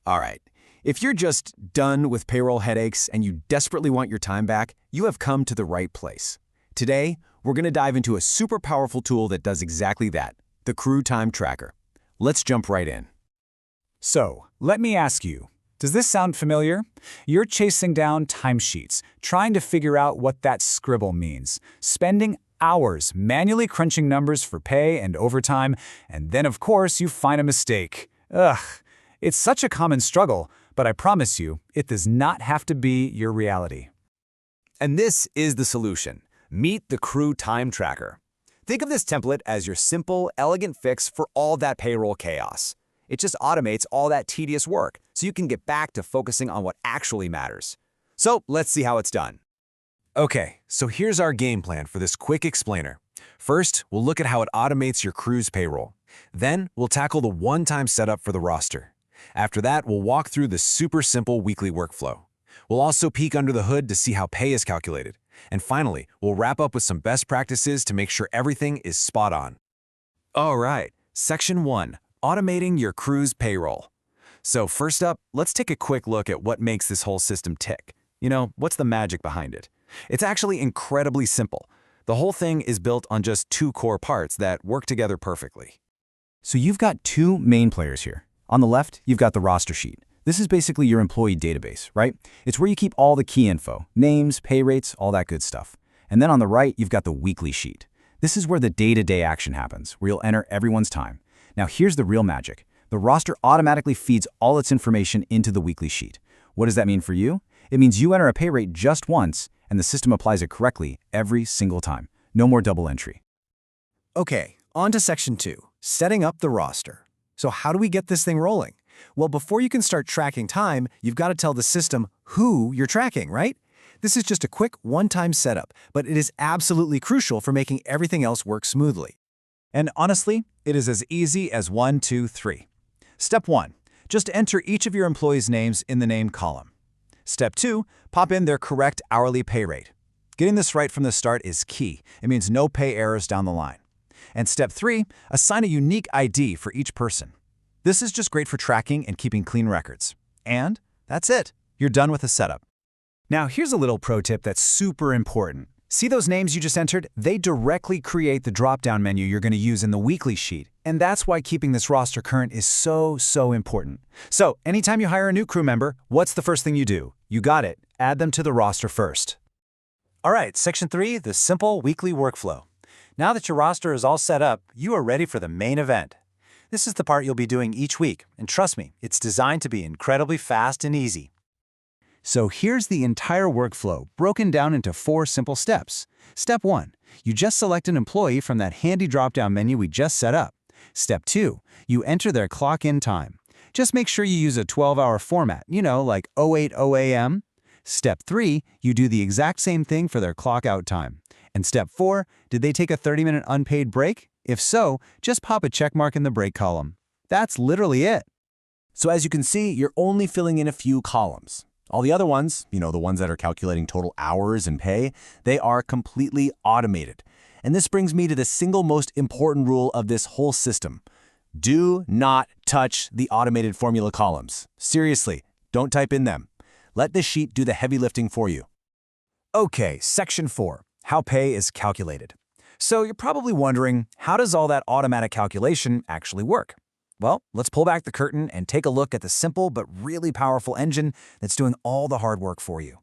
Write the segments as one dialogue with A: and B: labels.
A: All right. If you're just done with payroll headaches and you desperately want your time back, you have come to the right place. Today, we're going to dive into a super powerful tool that does exactly that, the Crew Time Tracker. Let's jump right in.
B: So, let me ask you, does this sound familiar? You're chasing down timesheets, trying to figure out what that scribble means, spending hours manually crunching numbers for pay and overtime, and then of course you find a mistake. Ugh, it's such a common struggle, but I promise you, it does not have to be your reality.
C: And this is the solution. Meet the Crew Time Tracker. Think of this template as your simple, elegant fix for all that payroll chaos. It just automates all that tedious work, so you can get back to focusing on what actually matters. So let's see how it's done. Okay, so here's our game plan for this quick explainer. First, we'll look at how it automates your crew's payroll. Then, we'll tackle the one-time setup for the roster. After that, we'll walk through the super simple weekly workflow. We'll also peek under the hood to see how pay is calculated. And finally, we'll wrap up with some best practices to make sure everything is spot on. All right, Section 1, automating your crew's payroll. So first up, let's take a quick look at what makes this whole system tick. What's the magic behind it? It's actually incredibly simple. The whole thing is built on just two core parts that work together perfectly.
A: So you've got two main players here. On the left, you've got the roster sheet. This is basically your employee database, right? It's where you keep all the key info, names, pay rates, all that good stuff. And then on the right, you've got the weekly sheet. This is where the day-to-day action happens, where you'll enter everyone's time. Now here's the real magic. The roster automatically feeds all its information into the weekly sheet. What does that mean for you? It means you enter a pay rate just once, and the system applies it correctly every single time. No more double entry.
D: Okay, on to Section 2, setting up the roster. So how do we get this thing rolling? Well, before you can start tracking time, you've got to tell the system who you're tracking, right? This is just a quick one-time setup, but it is absolutely crucial for making everything else work smoothly.
B: And honestly, it is as easy as 1, 2, 3. Step 1, just enter each of your employees' names in the name column. Step 2, pop in their correct hourly pay rate. Getting this right from the start is key. It means no pay errors down the line. And Step 3, assign a unique ID for each person. This is just great for tracking and keeping clean records. And that's it. You're done with the setup. Now here's a little pro tip that's super important. See those names you just entered? They directly create the drop-down menu you're going to use in the weekly sheet. And that's why keeping this roster current is so important. So anytime you hire a new crew member, what's the first thing you do? You got it. Add them to the roster first. All right, Section 3, the simple weekly workflow. Now that your roster is all set up, you are ready for the main event. This is the part you'll be doing each week, and trust me, it's designed to be incredibly fast and easy. So here's the entire workflow, broken down into 4 simple steps. Step 1, you just select an employee from that handy drop-down menu we just set up. Step 2, you enter their clock-in time. Just make sure you use a 12-hour format, like 08:00 a.m. Step 3, you do the exact same thing for their clock-out time. And Step 4, did they take a 30-minute unpaid break? If so, just pop a check mark in the break column. That's literally it.
A: So as you can see, you're only filling in a few columns. All the other ones, the ones that are calculating total hours and pay, they are completely automated. And this brings me to the single most important rule of this whole system. Do not touch the automated formula columns. Seriously, don't type in them. Let the sheet do the heavy lifting for you.
B: Okay, Section 4, how pay is calculated. So you're probably wondering, how does all that automatic calculation actually work? Well, let's pull back the curtain and take a look at the simple but really powerful engine that's doing all the hard work for you.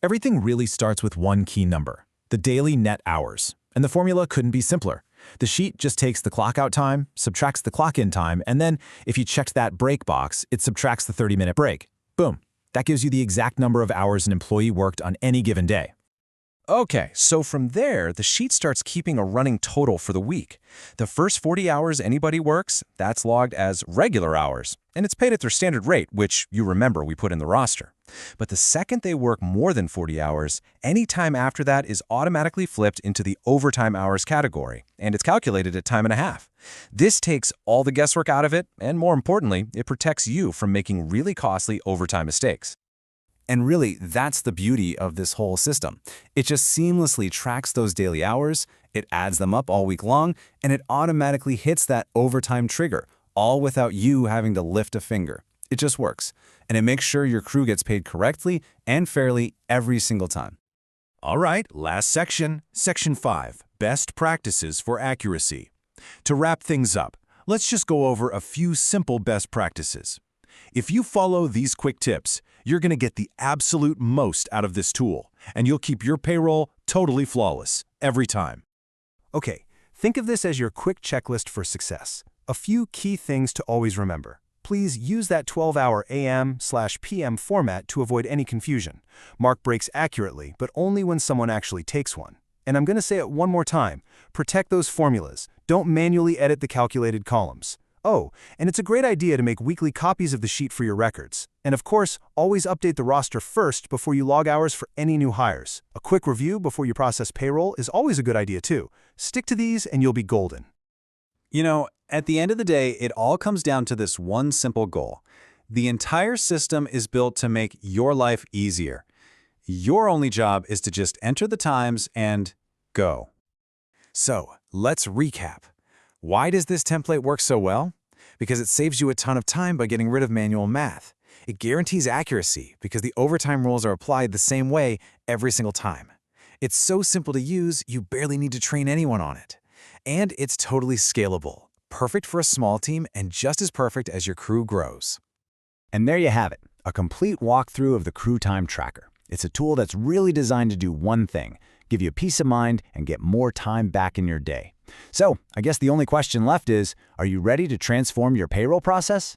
E: Everything really starts with one key number, the daily net hours. And the formula couldn't be simpler. The sheet just takes the clock-out time, subtracts the clock-in time, and then, if you checked that break box, it subtracts the 30-minute break. Boom. That gives you the exact number of hours an employee worked on any given day.
F: Okay, so from there, the sheet starts keeping a running total for the week. The first 40 hours anybody works, that's logged as regular hours, and it's paid at their standard rate, which you remember we put in the roster. But the second they work more than 40 hours, any time after that is automatically flipped into the overtime hours category, and it's calculated at time and a half. This takes all the guesswork out of it, and more importantly, it protects you from making really costly overtime mistakes.
C: And really, that's the beauty of this whole system. It just seamlessly tracks those daily hours, it adds them up all week long, and it automatically hits that overtime trigger, all without you having to lift a finger.
E: It just works, and it makes sure your crew gets paid correctly and fairly every single time.
B: All right, last section, Section 5, Best Practices for Accuracy. To wrap things up, let's just go over a few simple best practices. If you follow these quick tips, you're going to get the absolute most out of this tool, and you'll keep your payroll totally flawless every time.
D: Okay, think of this as your quick checklist for success. A few key things to always remember. Please use that 12-hour AM/PM format to avoid any confusion. Mark breaks accurately, but only when someone actually takes one. And I'm going to say it one more time. Protect those formulas. Don't manually edit the calculated columns. Oh, and it's a great idea to make weekly copies of the sheet for your records. And of course, always update the roster first before you log hours for any new hires. A quick review before you process payroll is always a good idea too. Stick to these and you'll be golden.
E: You know, at the end of the day, it all comes down to this one simple goal. The entire system is built to make your life easier. Your only job is to just enter the times and go. So, let's recap. Why does this template work so well? Because it saves you a ton of time by getting rid of manual math. It guarantees accuracy because the overtime rules are applied the same way every single time. It's so simple to use, you barely need to train anyone on it. And it's totally scalable, perfect for a small team and just as perfect as your crew grows.
A: And there you have it, a complete walkthrough of the Crew Time Tracker. It's a tool that's really designed to do one thing, give you peace of mind and get more time back in your day. So, I guess the only question left is, are you ready to transform your payroll process?